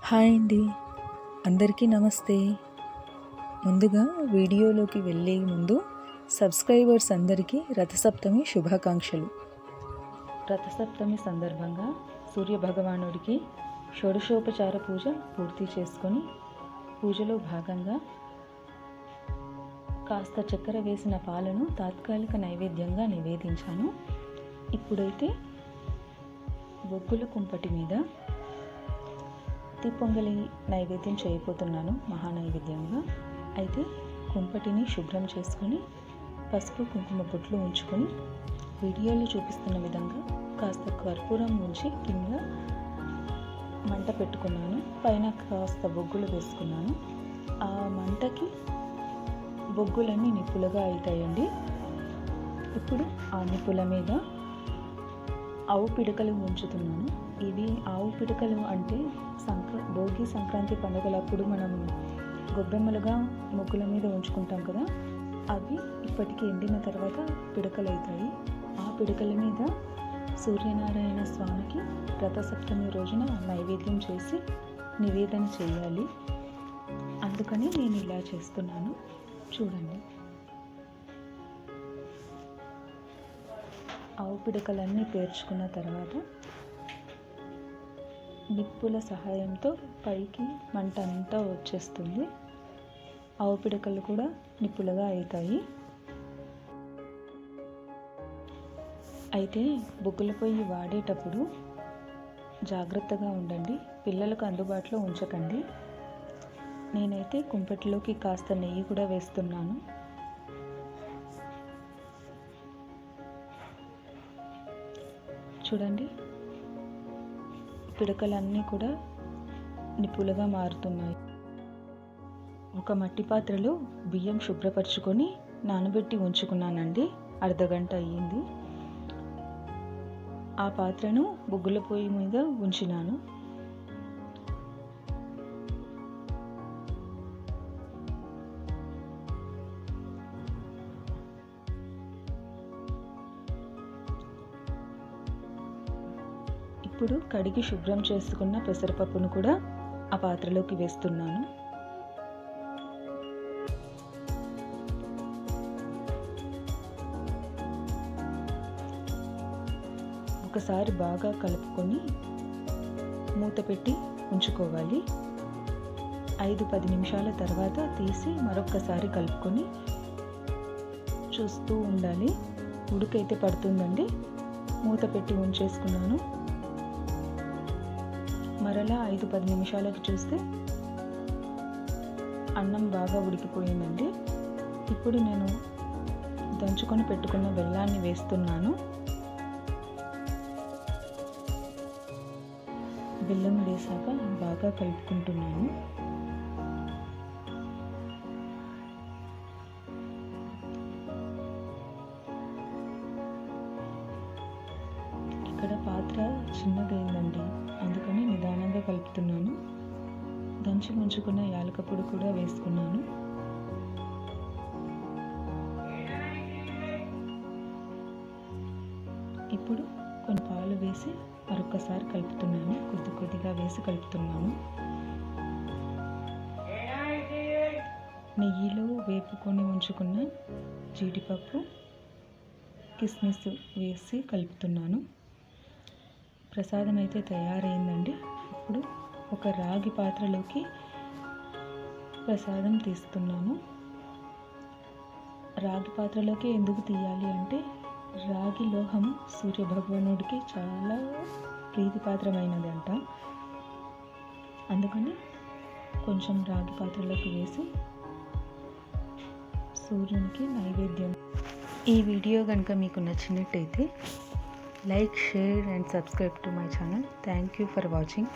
Hi అండి, అందరికీ నమస్తే. ముందుగా వీడియోలోకి వెళ్ళే ముందు సబ్స్క్రైబర్స్ అందరికీ రథసప్తమి శుభాకాంక్షలు. రథసప్తమి సందర్భంగా సూర్యభగవానుడికి షోడశోపచార పూజ పూర్తి చేసుకొని పూజలో భాగంగా కాస్త చక్కెర వేసిన పాలను తాత్కాలిక నైవేద్యంగా నివేదించాను. ఇప్పుడైతే బొగ్గుల కుంపటి మీద పొంగలి నైవేద్యం చేయబోతున్నాను, మహానైవేద్యంగా. అయితే కుంపటిని శుభ్రం చేసుకొని పసుపు కుంకుమ బొట్లు ఉంచుకొని వీడియోలో చూపిస్తున్న విధంగా కాస్త కర్పూరం ఉంచి కింద మంట పెట్టుకున్నాను. పైన కాస్త బొగ్గులు వేసుకున్నాను. ఆ మంటకి బొగ్గులన్నీ నిప్పులుగా అవుతాయండి. ఇప్పుడు ఆ నిప్పుల మీద ఆవు పిడకలు ఉంచుతున్నాను. ఇవి ఆవు పిడకలు అంటే భోగి సంక్రాంతి పండుగలప్పుడు మనం గొబ్బెమ్మలుగా ముగ్గుల మీద ఉంచుకుంటాం కదా, అవి ఇప్పటికీ ఎండిన తర్వాత పిడకలు అవుతాయి. ఆ పిడకల మీద సూర్యనారాయణ స్వామికి రథసప్తమి రోజున నైవేద్యం చేసి నివేదన చేయాలి. అందుకని నేను ఇలా చేస్తున్నాను, చూడండి. ఆవు పిడకలన్నీ పేర్చుకున్న తర్వాత నిప్పుల సహాయంతో పైకి మంట అంతా వచ్చేస్తుంది. ఆవు పిడకలు కూడా నిప్పులుగా అవుతాయి. అయితే బొగ్గుల పొయ్యి వాడేటప్పుడు జాగ్రత్తగా ఉండండి, పిల్లలకు అందుబాటులో ఉంచకండి. నేనైతే కుంపటిలోకి కాస్త నెయ్యి కూడా వేస్తున్నాను. చూడండి, పిడకలన్నీ కూడా నిప్పులుగా మారుతున్నాయి. ఒక మట్టి పాత్రలో బియ్యం శుభ్రపరచుకొని నానబెట్టి ఉంచుకున్నానండి. అర్ధగంట అయ్యింది. ఆ పాత్రను బొగ్గుల పొయ్యి మీద ఉంచినాను. ఇప్పుడు కడిగి శుభ్రం చేసుకున్న పెసరపప్పును కూడా ఆ పాత్రలోకి వేస్తున్నాను. ఒకసారి బాగా కలుపుకొని మూత పెట్టి ఉంచుకోవాలి. 5-10 నిమిషాల తర్వాత తీసి మరొకసారి కలుపుకొని చూస్తూ ఉండాలి. ఉడుకైతే పడుతుందండి. మూత పెట్టి ఉంచేసుకున్నాను. మరలా 5-10 నిమిషాలకు చూస్తే అన్నం బాగా ఉడికిపోయిందండి. ఇప్పుడు నేను దంచుకొని పెట్టుకున్న బెల్లాన్ని వేస్తున్నాను. బెల్లం వేసాక బాగా కలుపుకుంటున్నాను. ఇక్కడ పాత్ర చిన్నదైందండి, అందుకని నిదానంగా కలుపుతున్నాను. దంచి ఉంచుకున్న యాలక పొడి కూడా వేసుకున్నాను. ఇప్పుడు కొన్ని పాలు వేసి మరొకసారి కలుపుతున్నాను. కొద్దిగా వేసి కలుపుతున్నాను. నెయ్యిలో వేపుకొని ఉంచుకున్న జీడిపప్పు, కిస్మిస్ వేసి కలుపుతున్నాను. ప్రసాదం అయితే తయారైందండి. ఇప్పుడు ఒక రాగి పాత్రలోకి ప్రసాదం తీస్తున్నాను. రాగి పాత్రలోకి ఎందుకు తీయాలి అంటే రాగి లోహం సూర్యభగవానుడికి చాలా ప్రీతిపాత్రమైనది అంట. అందుకని కొంచెం రాగి పాత్రలోకి వేసి సూర్యునికి నైవేద్యం. ఈ వీడియో కనుక మీకు నచ్చినట్టయితే like, share and subscribe to my channel. Thank you for watching.